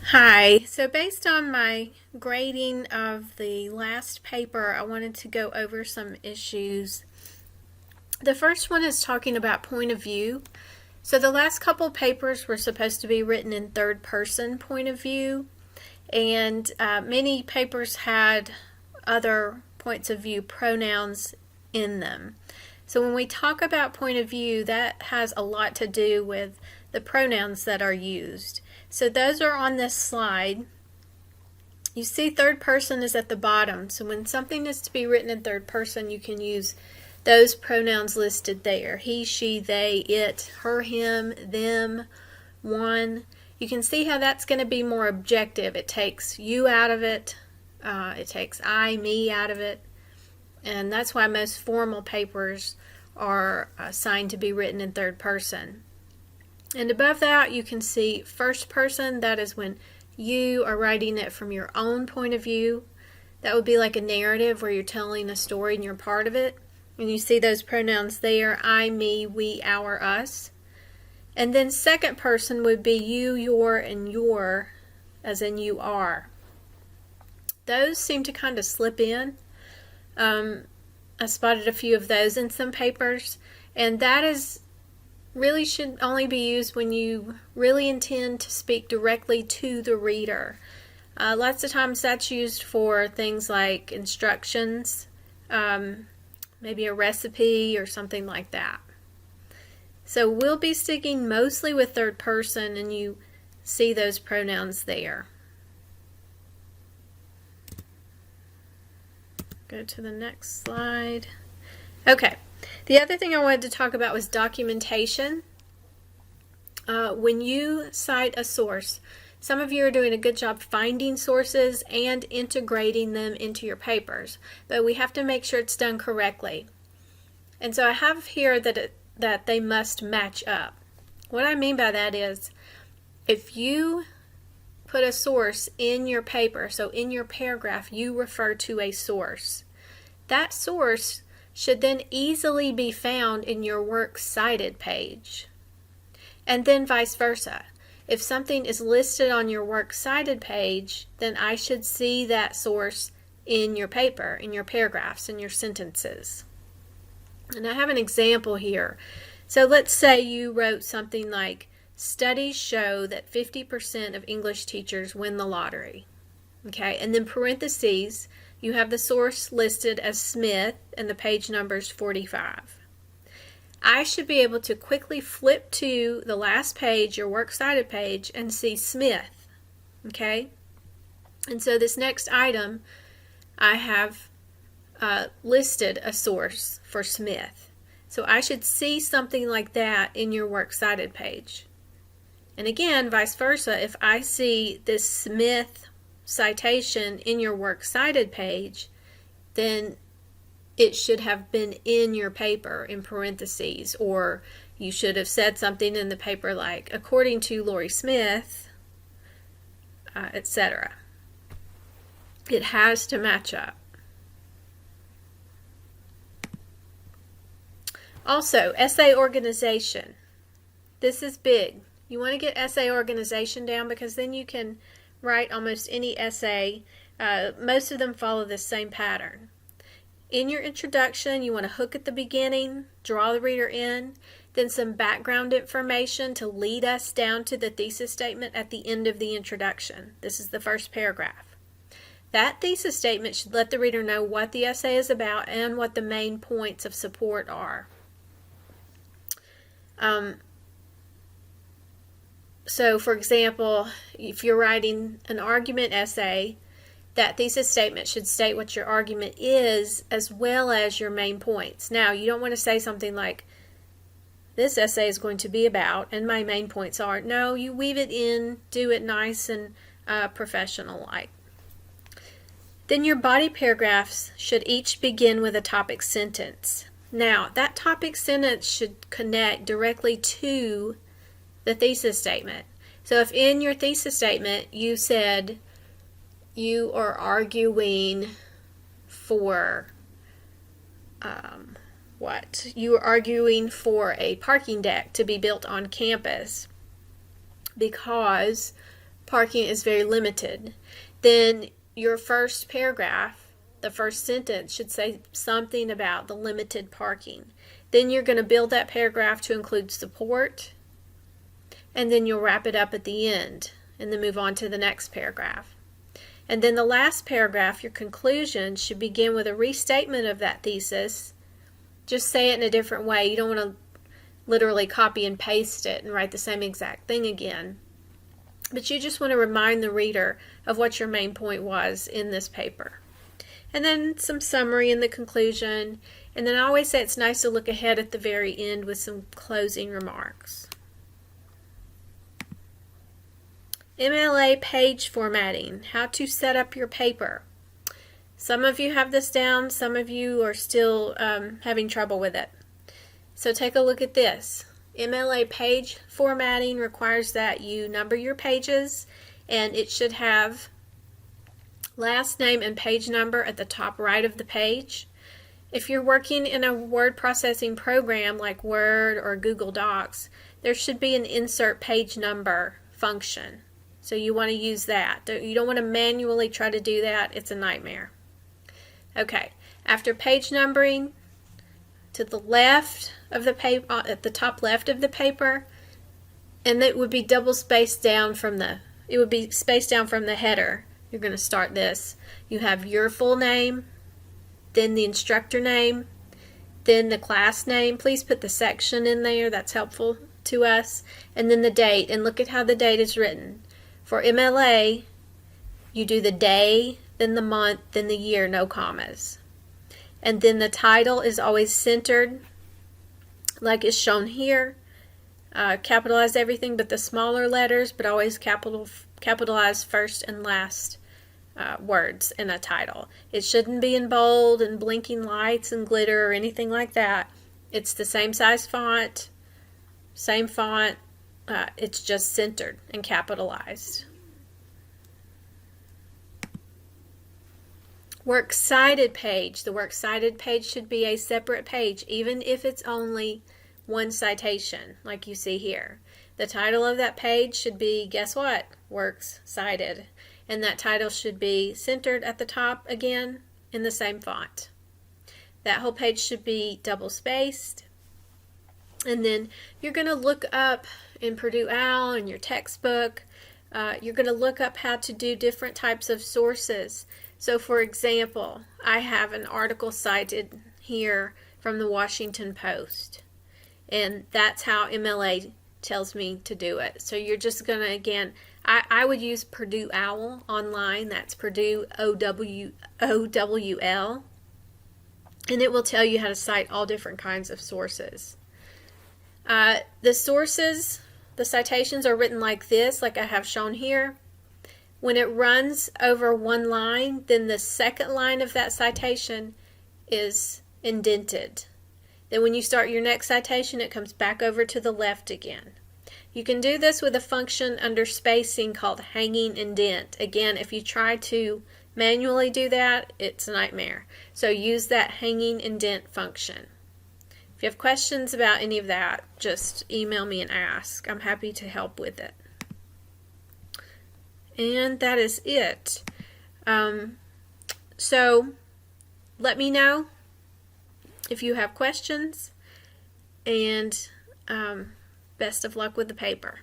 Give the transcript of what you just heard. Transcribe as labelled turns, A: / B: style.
A: Hi, so based on my grading of the last paper, I wanted to go over some issues. The first one is talking about point of view. So the last couple papers were supposed to be written in third person point of view, and many papers had other points of view pronouns in them. So when we talk about point of view, that has a lot to do with the pronouns that are used. So those are on this slide. You see third person is at the bottom. So when something is to be written in third person, you can use those pronouns listed there. He, she, they, it, her, him, them, one. You can see how that's going to be more objective. It takes you out of it. It takes I, me out of it. And that's why most formal papers are assigned to be written in third person. And above that, you can see first person. That is when you are writing it from your own point of view. That would be like a narrative where you're telling a story and you're part of it. And you see those pronouns there, I, me, we, our, us. And then second person would be you, your, and your, as in you are. Those seem to kind of slip in. I spotted a few of those in some papers, and that is really should only be used when you really intend to speak directly to the reader. Lots of times that's used for things like instructions, maybe a recipe or something like that. So we'll be sticking mostly with third person, and you see those pronouns there. Go to the next slide. Okay. The other thing I wanted to talk about was documentation. When you cite a source, some of you are doing a good job finding sources and integrating them into your papers, but we have to make sure it's done correctly. And so I have here that they must match up. What I mean by that is, if you put a source in your paper, so in your paragraph you refer to a source, that source should then easily be found in your works cited page. And then vice versa. If something is listed on your works cited page, then I should see that source in your paper, in your paragraphs, in your sentences. And I have an example here. So let's say you wrote something like, studies show that 50% of English teachers win the lottery. Okay, and then parentheses, you have the source listed as Smith and the page number is 45. I should be able to quickly flip to the last page, your works cited page, and see Smith. Okay, and so this next item, I have listed a source for Smith. So I should see something like that in your works cited page. And again, vice versa, if I see this Smith citation in your works cited page, then it should have been in your paper in parentheses, or you should have said something in the paper like, according to Lori Smith, etc. It has to match up. Also, essay organization. This is big. You want to get essay organization down because then you can write almost any essay. Most of them follow the same pattern. In your introduction, you want to hook at the beginning, draw the reader in, then some background information to lead us down to the thesis statement at the end of the introduction. This is the first paragraph. That thesis statement should let the reader know what the essay is about and what the main points of support are. So, for example, if you're writing an argument essay, that thesis statement should state what your argument is as well as your main points. Now, you don't want to say something like, this essay is going to be about, and my main points are. No, you weave it in, do it nice and professional-like. Then your body paragraphs should each begin with a topic sentence. Now, that topic sentence should connect directly to the thesis statement. So if in your thesis statement you said you are arguing for you are arguing for a parking deck to be built on campus because parking is very limited, then your first paragraph, the first sentence, should say something about the limited parking. Then you're going to build that paragraph to include support, and then you'll wrap it up at the end and then move on to the next paragraph. And then the last paragraph, your conclusion, should begin with a restatement of that thesis. Just say it in a different way. You don't want to literally copy and paste it and write the same exact thing again. But you just want to remind the reader of what your main point was in this paper. And then some summary in the conclusion. And then I always say it's nice to look ahead at the very end with some closing remarks. MLA page formatting, how to set up your paper. Some of you have this down, some of you are still having trouble with it. So take a look at this. MLA page formatting requires that you number your pages, and it should have last name and page number at the top right of the page. If you're working in a word processing program like Word or Google Docs, there should be an insert page number function. So you want to use that. You don't want to manually try to do that. It's a nightmare. Okay, after page numbering, to the left of the paper, at the top left of the paper, and it would be double spaced down from the, it would be spaced down from the header. You're going to start this. You have your full name, then the instructor name, then the class name. Please put the section in there. That's helpful to us. And then the date. And look at how the date is written. For MLA, you do the day, then the month, then the year, no commas. And then the title is always centered, like is shown here. Capitalize everything but the smaller letters, but always capitalize first and last words in a title. It shouldn't be in bold and blinking lights and glitter or anything like that. It's the same size font, same font. It's just centered and capitalized. Works cited page. The works cited page should be a separate page, even if it's only one citation, like you see here. The title of that page should be, guess what? Works cited. And that title should be centered at the top again in the same font. That whole page should be double spaced. And then you're going to look up in Purdue OWL in your textbook, you're going to look up how to do different types of sources. So for example, I have an article cited here from the Washington Post, and that's how MLA tells me to do it. So you're just going to, again, I would use Purdue OWL online. That's Purdue OWL, and it will tell you how to cite all different kinds of sources. The sources, the citations are written like this, like I have shown here. When it runs over one line, then the second line of that citation is indented. Then when you start your next citation, it comes back over to the left again. You can do this with a function under spacing called hanging indent. Again, if you try to manually do that, it's a nightmare. So use that hanging indent function. If you have questions about any of that, just email me and ask. I'm happy to help with it. And that is it. So let me know if you have questions, and best of luck with the paper.